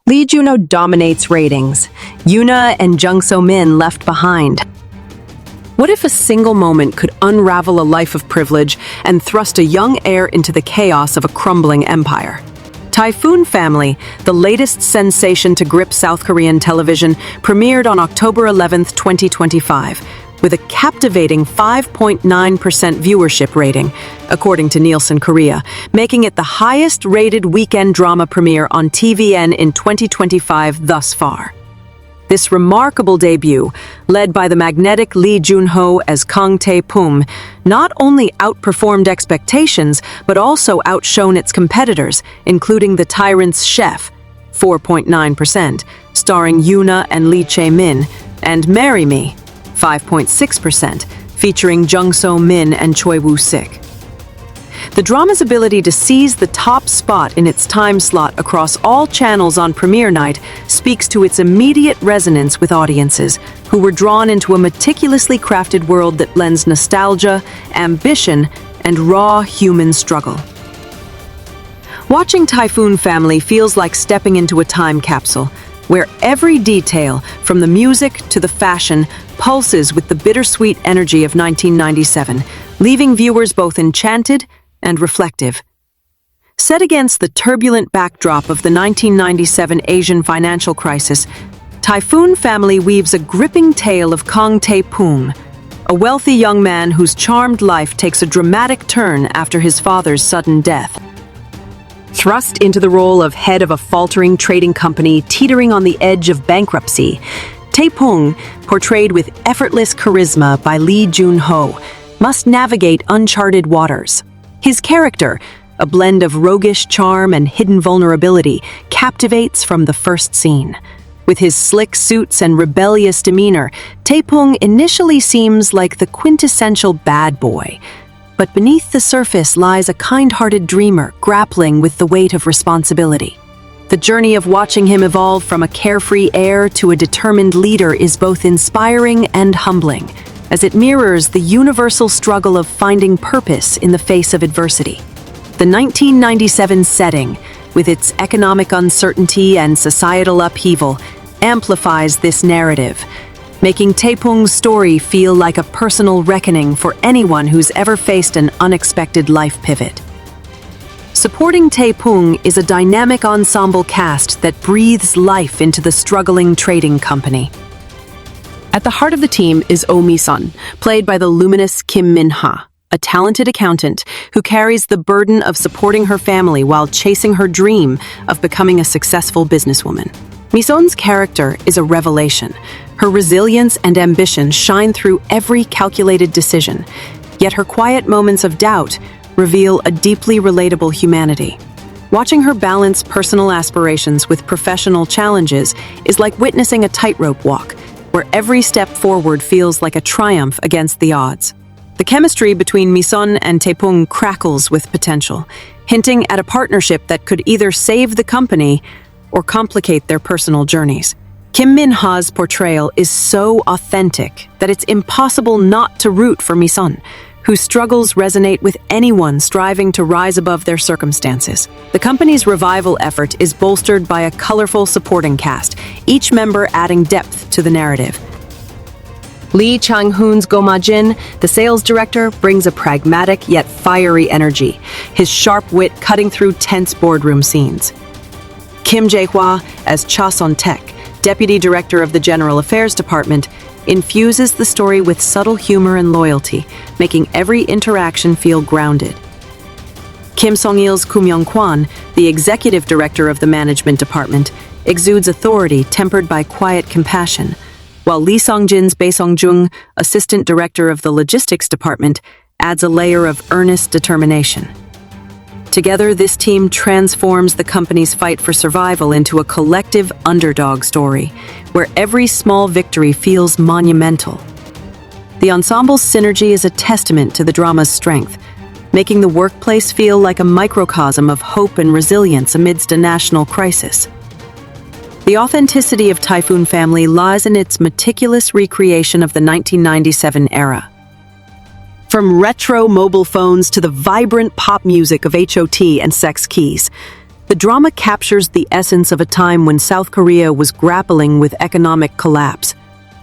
Lee Junho dominates ratings. YoonA and Jung So-min left behind. What if a single moment could unravel a life of privilege and thrust a young heir into the chaos of a crumbling empire? Typhoon Family, the latest sensation to grip South Korean television, premiered on October 11, 2025, with a captivating 5.9% viewership rating, according to Nielsen Korea, making it the highest-rated weekend drama premiere on TVN in 2025 thus far. This remarkable debut, led by the magnetic Lee Junho as Kang Tae Poong, not only outperformed expectations, but also outshone its competitors, including The Tyrant's Chef, 4.9%, starring YoonA and Lee Chae-min, and Marry Me, 5.6%, featuring Jung So-min and Choi Woo-sik. The drama's ability to seize the top spot in its time slot across all channels on premiere night speaks to its immediate resonance with audiences, who were drawn into a meticulously crafted world that blends nostalgia, ambition, and raw human struggle. Watching Typhoon Family feels like stepping into a time capsule, where every detail, from the music to the fashion, pulses with the bittersweet energy of 1997, leaving viewers both enchanted and reflective. Set against the turbulent backdrop of the 1997 Asian financial crisis, Typhoon Family weaves a gripping tale of Kang Tae Poong, a wealthy young man whose charmed life takes a dramatic turn after his father's sudden death. Thrust into the role of head of a faltering trading company teetering on the edge of bankruptcy, Tae Poong, portrayed with effortless charisma by Lee Junho, must navigate uncharted waters. His character, a blend of roguish charm and hidden vulnerability, captivates from the first scene. With his slick suits and rebellious demeanor, Tae Poong initially seems like the quintessential bad boy. But beneath the surface lies a kind-hearted dreamer grappling with the weight of responsibility. The journey of watching him evolve from a carefree heir to a determined leader is both inspiring and humbling, as it mirrors the universal struggle of finding purpose in the face of adversity. The 1997 setting, with its economic uncertainty and societal upheaval, amplifies this narrative, making Tae Poong's story feel like a personal reckoning for anyone who's ever faced an unexpected life pivot. Supporting Tae Poong is a dynamic ensemble cast that breathes life into the struggling trading company. At the heart of the team is Oh Mi-sun, played by the luminous Kim Min-ha, a talented accountant who carries the burden of supporting her family while chasing her dream of becoming a successful businesswoman. Mi-sun's character is a revelation. Her resilience and ambition shine through every calculated decision, yet her quiet moments of doubt reveal a deeply relatable humanity. Watching her balance personal aspirations with professional challenges is like witnessing a tightrope walk, where every step forward feels like a triumph against the odds. The chemistry between Mi-sun and Tae Poong crackles with potential, hinting at a partnership that could either save the company or complicate their personal journeys. Kim Min-ha's portrayal is so authentic that it's impossible not to root for Mi-sun, whose struggles resonate with anyone striving to rise above their circumstances. The company's revival effort is bolstered by a colorful supporting cast, each member adding depth to the narrative. Lee Chang-hoon's Go Ma-jin, the sales director, brings a pragmatic yet fiery energy, his sharp wit cutting through tense boardroom scenes. Kim Jae-hwa as Cha Son-taek, deputy director of the General Affairs Department, infuses the story with subtle humor and loyalty, making every interaction feel grounded. Kim Song-il's Kum Young-kwan, the executive director of the management department, exudes authority tempered by quiet compassion, while Lee Song-jin's Bae Song-jung, assistant director of the logistics department, adds a layer of earnest determination. Together, this team transforms the company's fight for survival into a collective underdog story, where every small victory feels monumental. The ensemble's synergy is a testament to the drama's strength, making the workplace feel like a microcosm of hope and resilience amidst a national crisis. The authenticity of Typhoon Family lies in its meticulous recreation of the 1997 era. From retro mobile phones to the vibrant pop music of HOT and Sex Keys, The drama captures the essence of a time when South Korea was grappling with economic collapse.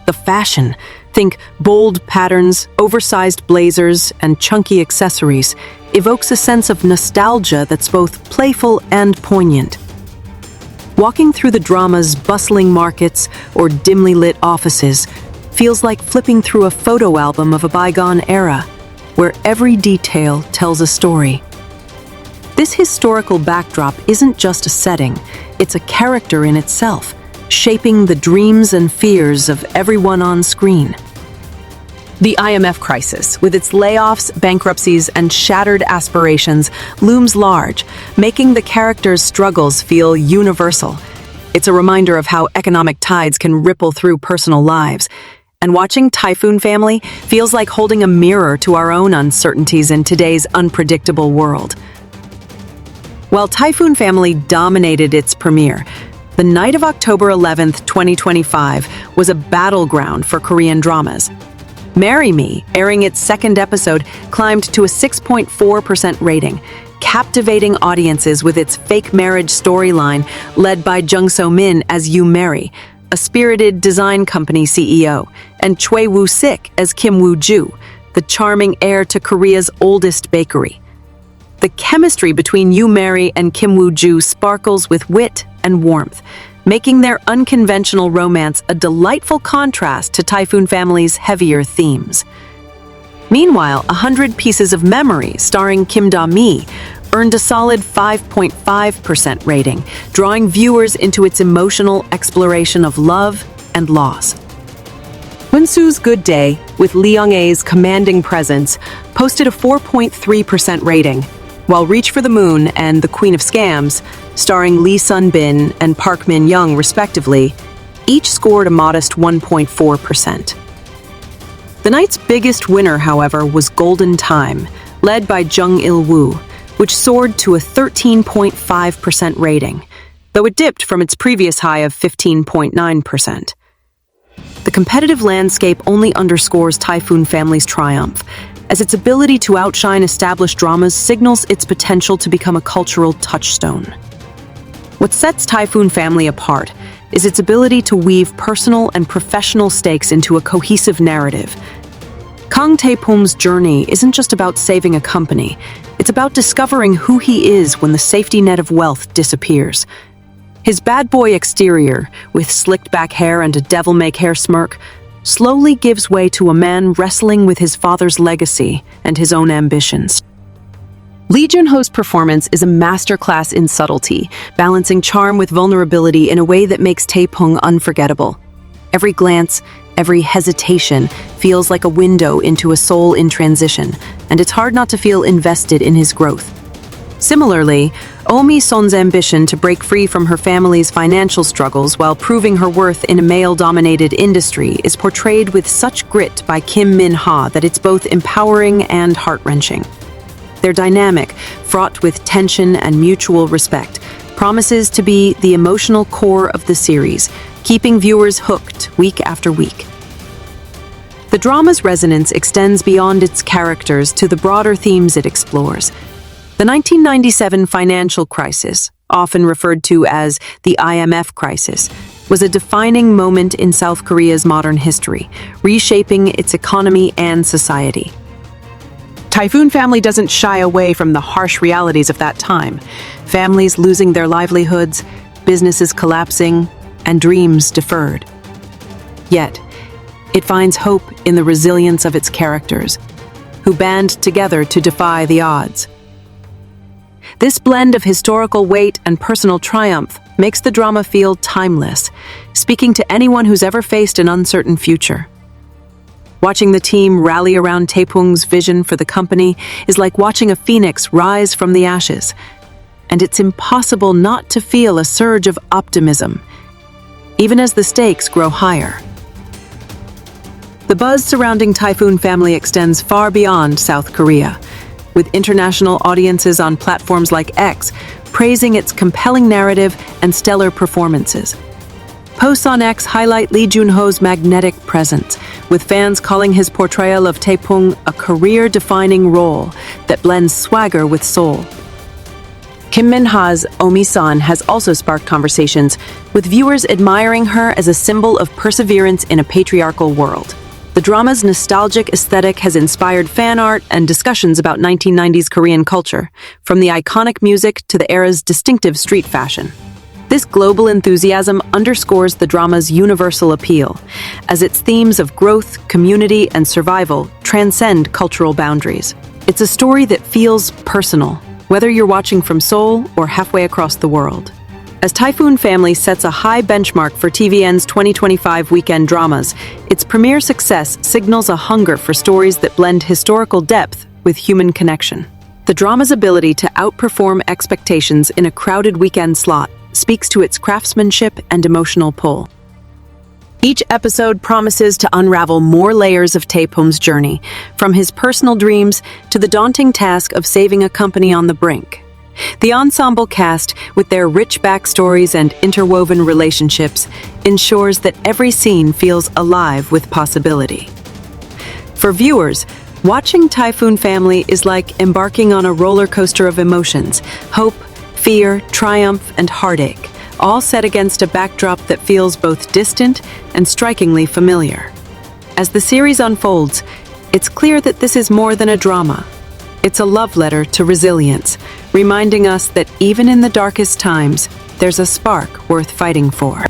The fashion, think bold patterns, oversized blazers, and chunky accessories, evokes a sense of nostalgia that's both playful and poignant. Walking through the drama's bustling markets or dimly lit offices feels like flipping through a photo album of a bygone era, where every detail tells a story. This historical backdrop isn't just a setting, it's a character in itself, shaping the dreams and fears of everyone on screen. The IMF crisis, with its layoffs, bankruptcies, and shattered aspirations, looms large, making the characters' struggles feel universal. It's a reminder of how economic tides can ripple through personal lives. And watching Typhoon Family feels like holding a mirror to our own uncertainties in today's unpredictable world. While Typhoon Family dominated its premiere, the night of October 11th, 2025 was a battleground for Korean dramas. Marry Me, airing its second episode, climbed to a 6.4% rating, captivating audiences with its fake marriage storyline led by Jung So-min as Yoo Mary, a spirited design company CEO, and Choi Woo-sik as Kim Woo-ju, the charming heir to Korea's oldest bakery. The chemistry between Yoo Mary and Kim Woo-ju sparkles with wit and warmth, making their unconventional romance a delightful contrast to Typhoon Family's heavier themes. Meanwhile, 100 Pieces of Memory, starring Kim Da-mi, earned a solid 5.5% rating, drawing viewers into its emotional exploration of love and loss. Hoon-soo's Good Day, with Lee Junho's commanding presence, posted a 4.3% rating, while Reach for the Moon and The Queen of Scams, starring Lee Sun-bin and Park Min-young respectively, each scored a modest 1.4%. The night's biggest winner, however, was Golden Time, led by Jung Il-woo, which soared to a 13.5% rating, though it dipped from its previous high of 15.9%. The competitive landscape only underscores Typhoon Family's triumph, as its ability to outshine established dramas signals its potential to become a cultural touchstone. What sets Typhoon Family apart is its ability to weave personal and professional stakes into a cohesive narrative. Kang Tae Poong's journey isn't just about saving a company, it's about discovering who he is when the safety net of wealth disappears. His bad boy exterior, with slicked back hair and a devil-may-care smirk, slowly gives way to a man wrestling with his father's legacy and his own ambitions. Lee Junho's performance is a masterclass in subtlety, balancing charm with vulnerability in a way that makes Tae Poong unforgettable. Every glance, every hesitation feels like a window into a soul in transition, and it's hard not to feel invested in his growth. Similarly, Oh Mi-sun's ambition to break free from her family's financial struggles while proving her worth in a male-dominated industry is portrayed with such grit by Kim Min-ha that it's both empowering and heart-wrenching. Their dynamic, fraught with tension and mutual respect, promises to be the emotional core of the series, keeping viewers hooked week after week. The drama's resonance extends beyond its characters to the broader themes it explores. The 1997 financial crisis, often referred to as the IMF crisis, was a defining moment in South Korea's modern history, reshaping its economy and society. Typhoon Family doesn't shy away from the harsh realities of that time: families losing their livelihoods, businesses collapsing, and dreams deferred. Yet, it finds hope in the resilience of its characters, who band together to defy the odds. This blend of historical weight and personal triumph makes the drama feel timeless, speaking to anyone who's ever faced an uncertain future. Watching the team rally around Tae Poong's vision for the company is like watching a phoenix rise from the ashes, and it's impossible not to feel a surge of optimism, even as the stakes grow higher. The buzz surrounding Typhoon Family extends far beyond South Korea, with international audiences on platforms like X praising its compelling narrative and stellar performances. Posts on X highlight Lee Junho's magnetic presence, with fans calling his portrayal of Tae Poong a career-defining role that blends swagger with soul. Kim Min-ha's Omi-san has also sparked conversations, with viewers admiring her as a symbol of perseverance in a patriarchal world. The drama's nostalgic aesthetic has inspired fan art and discussions about 1990s Korean culture, from the iconic music to the era's distinctive street fashion. This global enthusiasm underscores the drama's universal appeal, as its themes of growth, community, and survival transcend cultural boundaries. It's a story that feels personal, whether you're watching from Seoul or halfway across the world. As Typhoon Family sets a high benchmark for TVN's 2025 weekend dramas, its premiere success signals a hunger for stories that blend historical depth with human connection. The drama's ability to outperform expectations in a crowded weekend slot speaks to its craftsmanship and emotional pull. Each episode promises to unravel more layers of Tae Poong's journey, from his personal dreams to the daunting task of saving a company on the brink. The ensemble cast, with their rich backstories and interwoven relationships, ensures that every scene feels alive with possibility. For viewers, watching Typhoon Family is like embarking on a roller coaster of emotions: hope, fear, triumph, and heartache, all set against a backdrop that feels both distant and strikingly familiar. As the series unfolds, it's clear that this is more than a drama. It's a love letter to resilience, reminding us that even in the darkest times, there's a spark worth fighting for.